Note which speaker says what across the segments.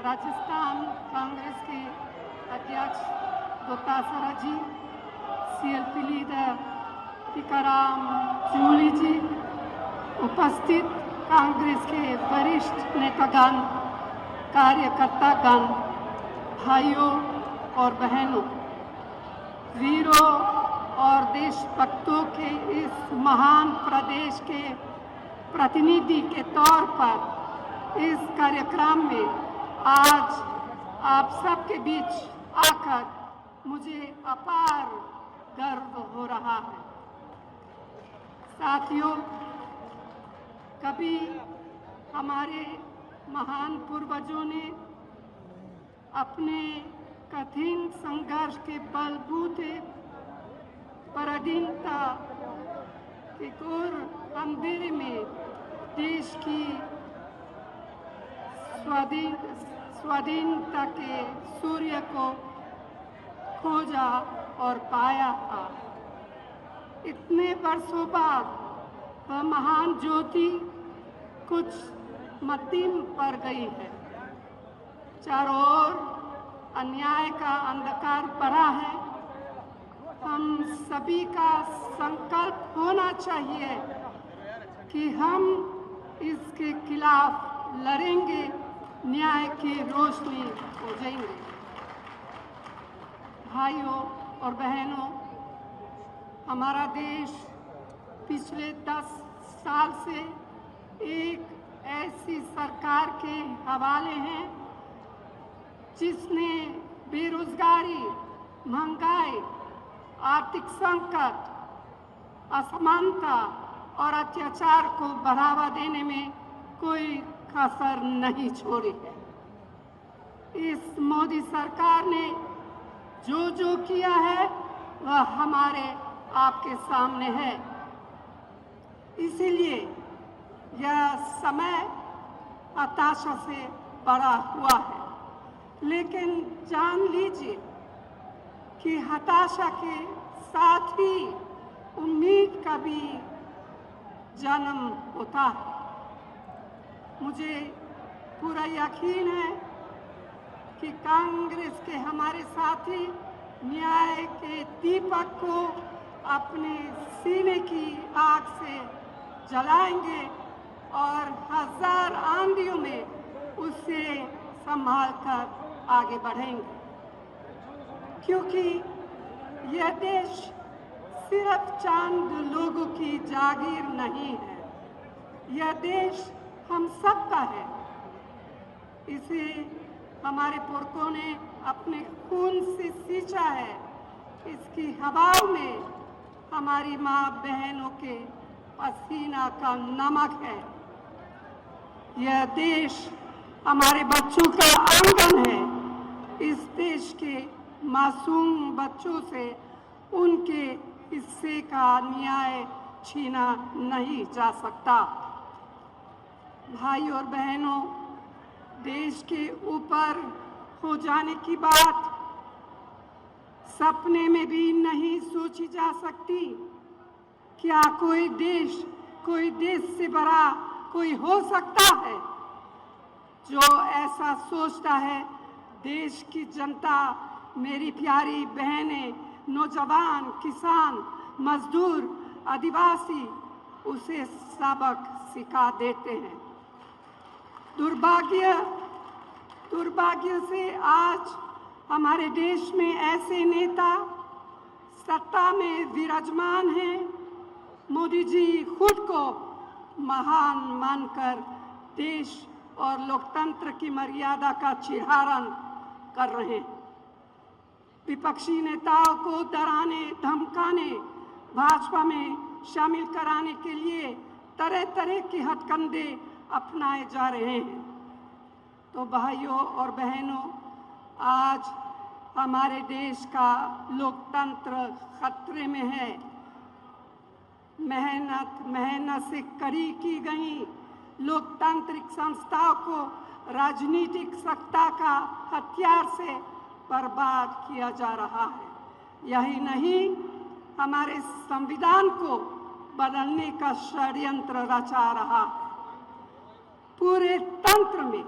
Speaker 1: राजस्थान कांग्रेस के अध्यक्ष दोतासरा जी, CLP leader Tikaram Jully जी, उपस्थित कांग्रेस के वरिष्ठ नेतागण, कार्यकर्तागण, भाइयों और बहनों, वीरों और देशभक्तों के इस महान प्रदेश के प्रतिनिधि के तौर पर इस कार्यक्रम में आज आप सबके बीच आकर मुझे अपार गर्व हो रहा है। साथियों, कभी हमारे महान पूर्वजों ने अपने कठिन संघर्ष के बलबूते पराधीनता के घोर अंधेरे में देश की स्वाधीनता के सूर्य को खोजा और पाया था। इतने वर्षों बाद वह महान ज्योति कुछ मध्यम पड़ गई है। चारों ओर अन्याय का अंधकार बढ़ा है। हम सभी का संकल्प होना चाहिए कि हम इसके खिलाफ लड़ेंगे, न्याय की रोशनी हो जाएंगे। भाइयों और बहनों, हमारा देश पिछले 10 साल से एक ऐसी सरकार के हवाले है जिसने बेरोजगारी, महंगाई, आर्थिक संकट, असमानता और अत्याचार को बढ़ावा देने में कोई कसर नहीं छोड़ी है। इस मोदी सरकार ने जो जो किया है वह हमारे आपके सामने है। इसीलिए यह समय हताशा से भरा हुआ है, लेकिन जान लीजिए कि हताशा के साथ ही उम्मीद का भी जन्म होता है। मुझे पूरा यकीन है कि कांग्रेस के हमारे साथी न्याय के दीपक को अपने सीने की आग से जलाएंगे और हजार आंधियों में उसे संभाल कर आगे बढ़ेंगे, क्योंकि यह देश सिर्फ चंद लोगों की जागीर नहीं है। यह देश हम सबका है। इसे हमारे पुरखों ने अपने खून से सींचा है। इसकी हवाओं में हमारी माँ बहनों के पसीना का नमक है। यह देश हमारे बच्चों का आंगन है। इस देश के मासूम बच्चों से उनके हिस्से का न्याय छीना नहीं जा सकता। भाई और बहनों, देश के ऊपर हो जाने की बात सपने में भी नहीं सोची जा सकती। क्या कोई देश से बड़ा कोई हो सकता है? जो ऐसा सोचता है, देश की जनता, मेरी प्यारी बहनें, नौजवान, किसान, मजदूर, आदिवासी उसे सबक सिखा देते हैं। दुर्भाग्य से आज हमारे देश में ऐसे नेता सत्ता में विराजमान हैं। मोदी जी खुद को महान मानकर देश और लोकतंत्र की मर्यादा का चिरहरण कर रहे हैं। विपक्षी नेताओं को डराने, धमकाने, भाजपा में शामिल कराने के लिए तरह तरह के हथकंडे अपनाए जा रहे हैं। तो भाइयों और बहनों, आज हमारे देश का लोकतंत्र खतरे में है। मेहनत से खड़ी की गई लोकतांत्रिक संस्थाओं को राजनीतिक सत्ता का हथियार से बर्बाद किया जा रहा है। यही नहीं, हमारे संविधान को बदलने का षड्यंत्र रचा रहा है। पूरे तंत्र में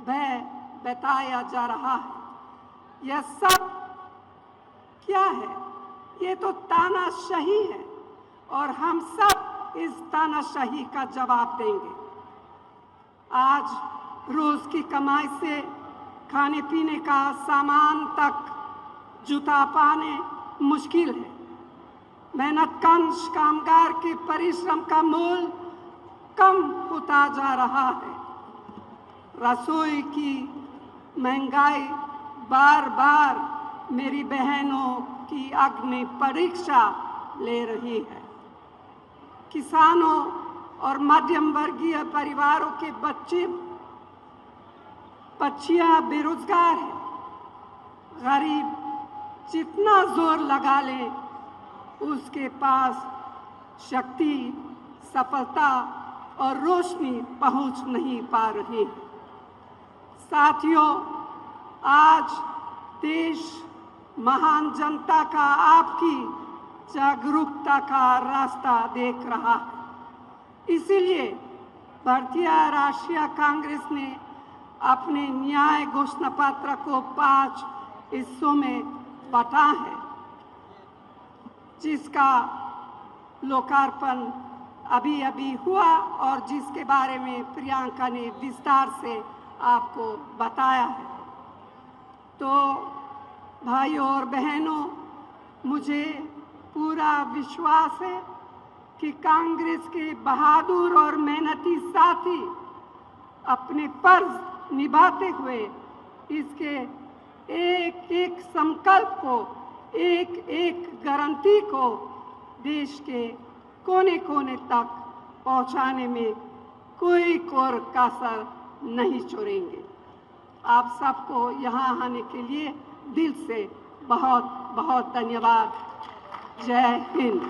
Speaker 1: भय, बताया जा रहा है। यह सब क्या है? ये तो तानाशाही है और हम सब इस तानाशाही का जवाब देंगे। आज रोज की कमाई से खाने पीने का सामान तक जुटा पाने मुश्किल है। मेहनतकश कामगार के परिश्रम का मूल्य कम होता जा रहा है। रसोई की महंगाई बार बार मेरी बहनों की अग्नि परीक्षा ले रही है। किसानों और मध्यम वर्गीय परिवारों के बच्चियां बेरोजगार हैं। गरीब जितना जोर लगा ले उसके पास शक्ति, सफलता और रोशनी पहुंच नहीं पा रही है। साथियों, आज देश महान जनता का आपकी जागरूकता का रास्ता देख रहा है। इसीलिए भारतीय राष्ट्रीय कांग्रेस ने अपने न्याय घोषणा पत्र को 5 हिस्सों में बांटा है, जिसका लोकार्पण अभी अभी हुआ और जिसके बारे में प्रियंका ने विस्तार से आपको बताया है। तो भाइयों और बहनों, मुझे पूरा विश्वास है कि कांग्रेस के बहादुर और मेहनती साथी अपने फर्ज निभाते हुए इसके एक एक संकल्प को, एक एक गारंटी को देश के कोने कोने तक पहुंचाने में कोई कोर कसर नहीं छोड़ेंगे। आप सबको यहाँ आने के लिए दिल से बहुत बहुत धन्यवाद। जय हिंद।